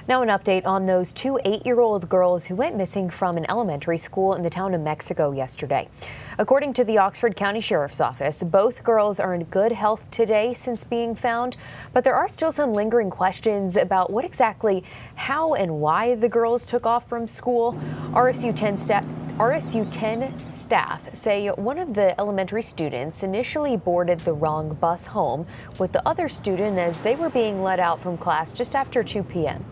Now an update on those two 8-year-old girls who went missing from an elementary school in the town of Mexico yesterday. According to the Oxford County Sheriff's Office, both girls are in good health today since being found, but there are still some lingering questions about what exactly, how and why the girls took off from school. RSU 10 staff say one of the elementary students initially boarded the wrong bus home with the other student as they were being let out from class just after 2 p.m.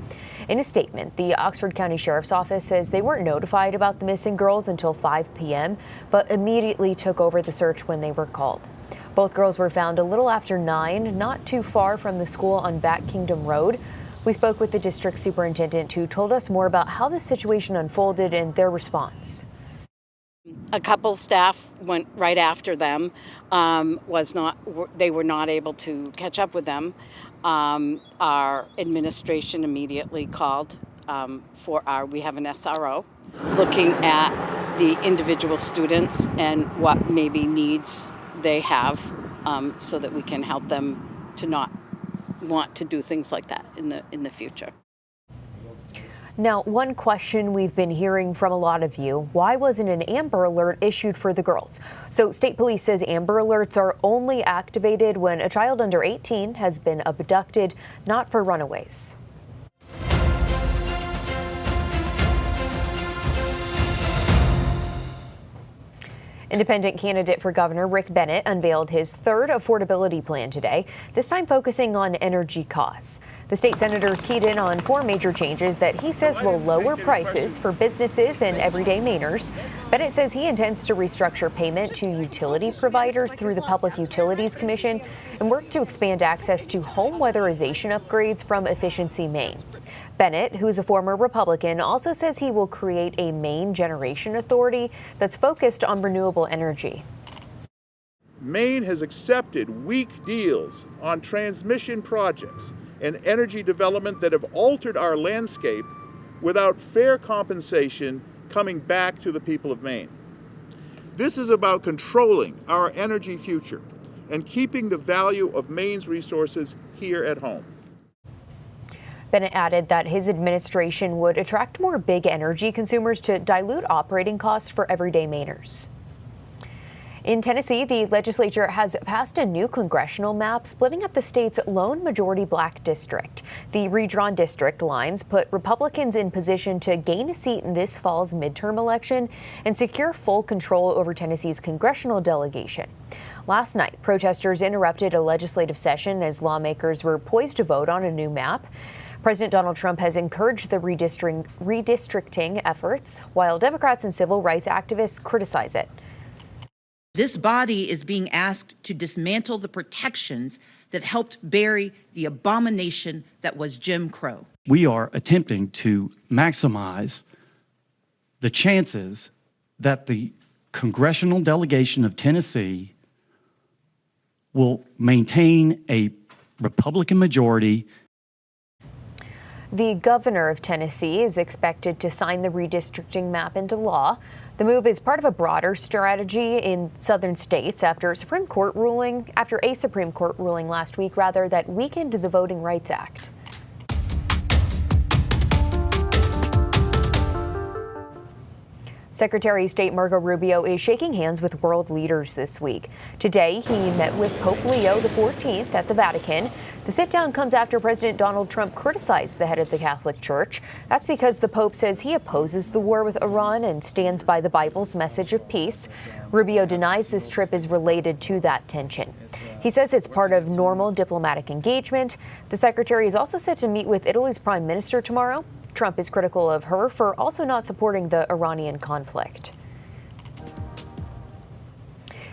In a statement, the Oxford County Sheriff's Office says they weren't notified about the missing girls until 5 p.m., but immediately took over the search when they were called. Both girls were found a little after 9, not too far from the school on Back Kingdom Road. We spoke with the district superintendent, who told us more about how the situation unfolded and their response. A couple staff went right after them. They were not able to catch up with them. Our administration immediately called we have an SRO looking at the individual students and what maybe needs they have, so that we can help them to not want to do things like that in the future. Now, one question we've been hearing from a lot of you: why wasn't an Amber Alert issued for the girls? So state police says Amber Alerts are only activated when a child under 18 has been abducted, not for runaways. Independent candidate for governor Rick Bennet unveiled his third affordability plan today, this time focusing on energy costs. The state senator keyed in on 4 major changes that he says will lower prices for businesses and everyday Mainers. Bennet says he intends to restructure payment to utility providers through the Public Utilities Commission and work to expand access to home weatherization upgrades from Efficiency Maine. Bennet, who's a former Republican, also says he will create a Maine generation authority that's focused on renewable energy. Maine has accepted weak deals on transmission projects and energy development that have altered our landscape without fair compensation coming back to the people of Maine. This is about controlling our energy future and keeping the value of Maine's resources here at home. Bennet added that his administration would attract more big energy consumers to dilute operating costs for everyday Mainers. In Tennessee, the legislature has passed a new congressional map splitting up the state's lone majority black district. The redrawn district lines put Republicans in position to gain a seat in this fall's midterm election and secure full control over Tennessee's congressional delegation. Last night, protesters interrupted a legislative session as lawmakers were poised to vote on a new map. President Donald Trump has encouraged the redistricting efforts, while Democrats and civil rights activists criticize it. This body is being asked to dismantle the protections that helped bury the abomination that was Jim Crow. We are attempting to maximize the chances that the congressional delegation of Tennessee will maintain a Republican majority. The governor of Tennessee is expected to sign the redistricting map into law. The move is part of a broader strategy in southern states after a Supreme Court ruling last week that weakened the Voting Rights Act. Secretary of State Marco Rubio is shaking hands with world leaders this week. Today, he met with Pope Leo XIV at the Vatican. The sit-down comes after President Donald Trump criticized the head of the Catholic Church. That's because the Pope says he opposes the war with Iran and stands by the Bible's message of peace. Rubio denies this trip is related to that tension. He says it's part of normal diplomatic engagement. The secretary is also set to meet with Italy's prime minister tomorrow. Trump is critical of her for also not supporting the Iranian conflict.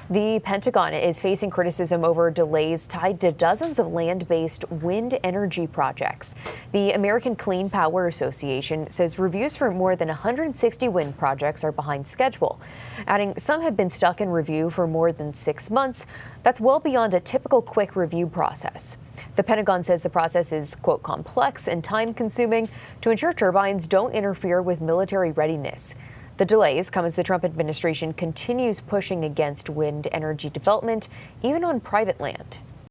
The Pentagon is facing criticism over delays tied to dozens of land-based wind energy projects. The American Clean Power Association says reviews for more than 160 wind projects are behind schedule, adding some have been stuck in review for more than 6 months. That's well beyond a typical quick review process. The Pentagon says the process is, quote, complex and time-consuming to ensure turbines don't interfere with military readiness. The delays come as the Trump administration continues pushing against wind energy development, even on private land.